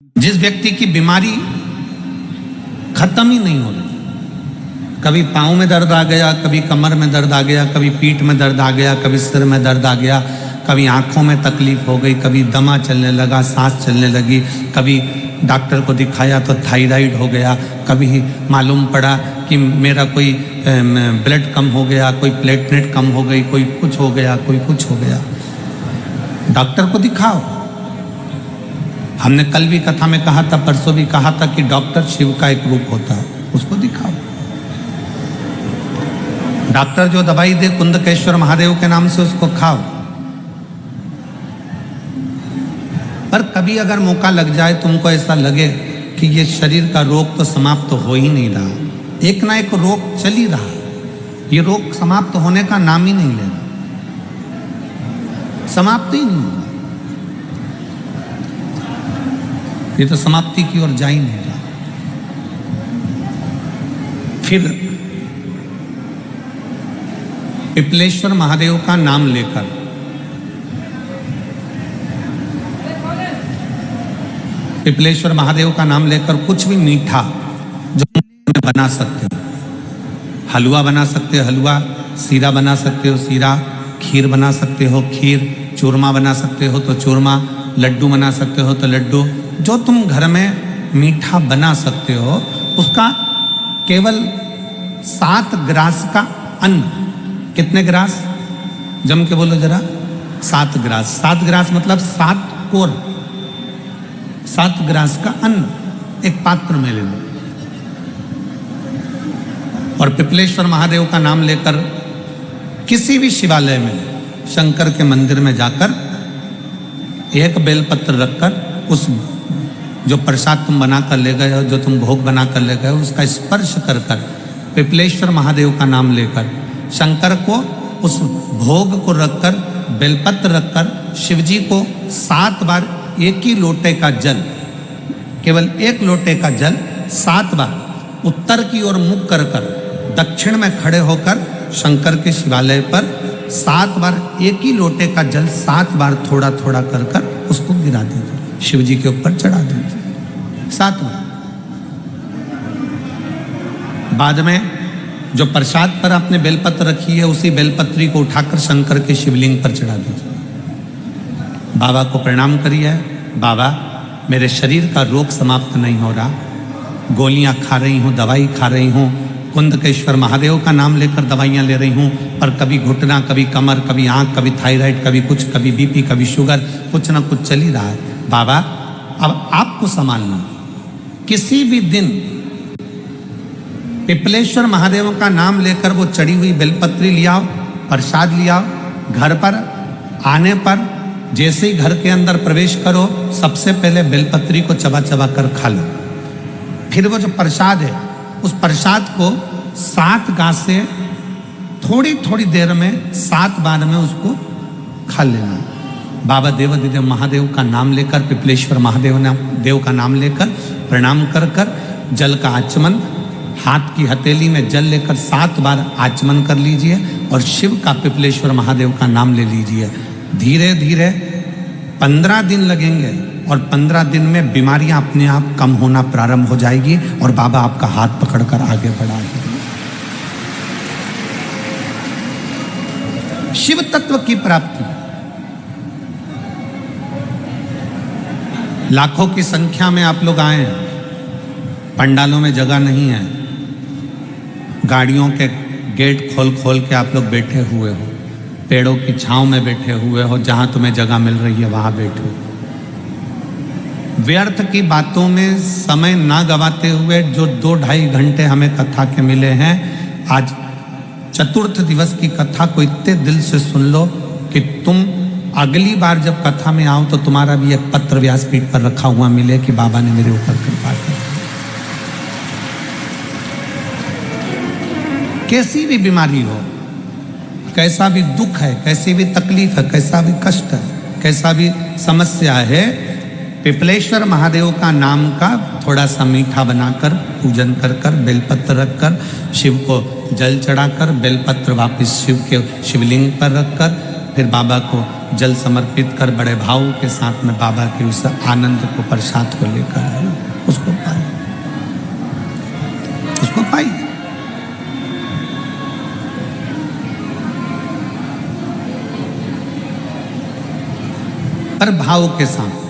जिस व्यक्ति की बीमारी खत्म ही नहीं हो रही, कभी पाँव में दर्द आ गया, कभी कमर में दर्द आ गया, कभी पीठ में दर्द आ गया, कभी सिर में दर्द आ गया, कभी आंखों में तकलीफ हो गई, कभी दमा चलने लगा, सांस चलने लगी, कभी डॉक्टर को दिखाया तो थायराइड हो गया, कभी मालूम पड़ा कि मेरा कोई ब्लड कम हो गया, कोई प्लेटलेट कम हो गई, कोई कुछ हो गया, कोई कुछ हो गया। डॉक्टर को दिखाओ। हमने कल भी कथा में कहा था, परसों भी कहा था कि डॉक्टर शिव का एक रूप होता है, उसको दिखाओ। डॉक्टर जो दवाई दे कुंदकेश्वर महादेव के नाम से उसको खाओ। पर कभी अगर मौका लग जाए, तुमको ऐसा लगे कि ये शरीर का रोग तो समाप्त हो ही नहीं रहा, एक ना एक रोग चल ही रहा, ये रोग समाप्त होने का नाम ही नहीं ले रहा, समाप्त ही नहीं हो रहा, ये तो समाप्ति की ओर जा ही नहीं रहा। फिर पिपलेश्वर महादेव का नाम लेकर पिपलेश्वर महादेव का नाम लेकर कुछ भी मीठा जो बना सकते हो, हलवा बना सकते हो हलवा, सीरा बना सकते हो सीरा, खीर बना सकते हो खीर, चूरमा बना सकते हो तो चूरमा, लड्डू बना सकते हो तो लड्डू, जो तुम घर में मीठा बना सकते हो उसका केवल 7 ग्रास का अन्न। कितने ग्रास? जम के बोलो जरा। 7 ग्रास। 7 ग्रास मतलब 7 कोर, 7 ग्रास का अन्न एक पात्र में ले लो और पिपलेश्वर महादेव का नाम लेकर किसी भी शिवालय में, शंकर के मंदिर में जाकर एक बेलपत्र रखकर उस जो प्रसाद तुम बना कर ले गए हो, जो तुम भोग बना कर ले गए हो, उसका स्पर्श कर कर पिपलेश्वर महादेव का नाम लेकर शंकर को उस भोग को रखकर, बेलपत्र रखकर शिवजी को 7 बार एक ही लोटे का जल, केवल एक लोटे का जल 7 बार उत्तर की ओर मुख कर कर दक्षिण में खड़े होकर शंकर के शिवालय पर 7 बार एक ही लोटे का जल 7 बार थोड़ा थोड़ा कर कर उसको गिरा दीजिए, शिव जी के ऊपर चढ़ा दीजिए 7 बार। बाद में जो प्रसाद पर आपने बेलपत्र रखी है, उसी बेलपत्री को उठाकर शंकर के शिवलिंग पर चढ़ा दीजिए। बाबा को प्रणाम करिए, बाबा मेरे शरीर का रोग समाप्त नहीं हो रहा, गोलियां खा रही हूँ, दवाई खा रही हूँ, कुंदकेश्वर महादेव का नाम लेकर दवाइयाँ ले रही हूँ, पर कभी घुटना, कभी कमर, कभी आँख, कभी थायराइड, कभी कुछ, कभी बीपी, कभी शुगर, कुछ ना कुछ चल ही रहा है। बाबा अब आपको संभालना। किसी भी दिन पिपलेश्वर महादेव का नाम लेकर वो चढ़ी हुई बेलपत्री लियाओ, प्रसाद लियाओ, घर पर आने पर जैसे ही घर के अंदर प्रवेश करो, सबसे पहले बेलपत्री को चबा चबा कर खा लो। फिर वो जो प्रसाद है, उस प्रसाद को 7 गांस से थोड़ी थोड़ी देर में 7 बार में उसको खा लेना। बाबा देवाधिदेव महादेव का नाम लेकर, पिपलेश्वर देव का नाम लेकर प्रणाम कर कर जल का आचमन, हाथ की हथेली में जल लेकर 7 बार आचमन कर लीजिए और शिव का, पिपलेश्वर महादेव का नाम ले लीजिए। धीरे धीरे 15 दिन लगेंगे और 15 दिन में बीमारियां अपने आप कम होना प्रारंभ हो जाएगी और बाबा आपका हाथ पकड़कर आगे बढ़ाएंगे। शिव तत्व की प्राप्ति, लाखों की संख्या में आप लोग आए हैं, पंडालों में जगह नहीं है, गाड़ियों के गेट खोल खोल के आप लोग बैठे हुए हो, पेड़ों की छांव में बैठे हुए हो, जहां तुम्हें जगह मिल रही है वहां बैठे हो। व्यर्थ की बातों में समय ना गवाते हुए जो 2-2.5 घंटे हमें कथा के मिले हैं, आज चतुर्थ दिवस की कथा को इतने दिल से सुन लो कि तुम अगली बार जब कथा में आओ तो तुम्हारा भी एक पत्र व्यासपीठ पर रखा हुआ मिले कि बाबा ने मेरे ऊपर कृपा की। कैसी भी बीमारी हो, कैसा भी दुख है, कैसी भी तकलीफ है, कैसा भी कष्ट है, कैसा भी समस्या है, पिपलेश्वर महादेव का नाम का थोड़ा सा मीठा बनाकर पूजन कर कर, बेलपत्र रखकर, शिव को जल चढ़ाकर, बेलपत्र वापस शिव के शिवलिंग पर रखकर, फिर बाबा को जल समर्पित कर बड़े भाव के साथ में बाबा के उस आनंद को प्रसाद को लेकर आए, उसको पाइए, उसको पाइए। पर भाव के साथ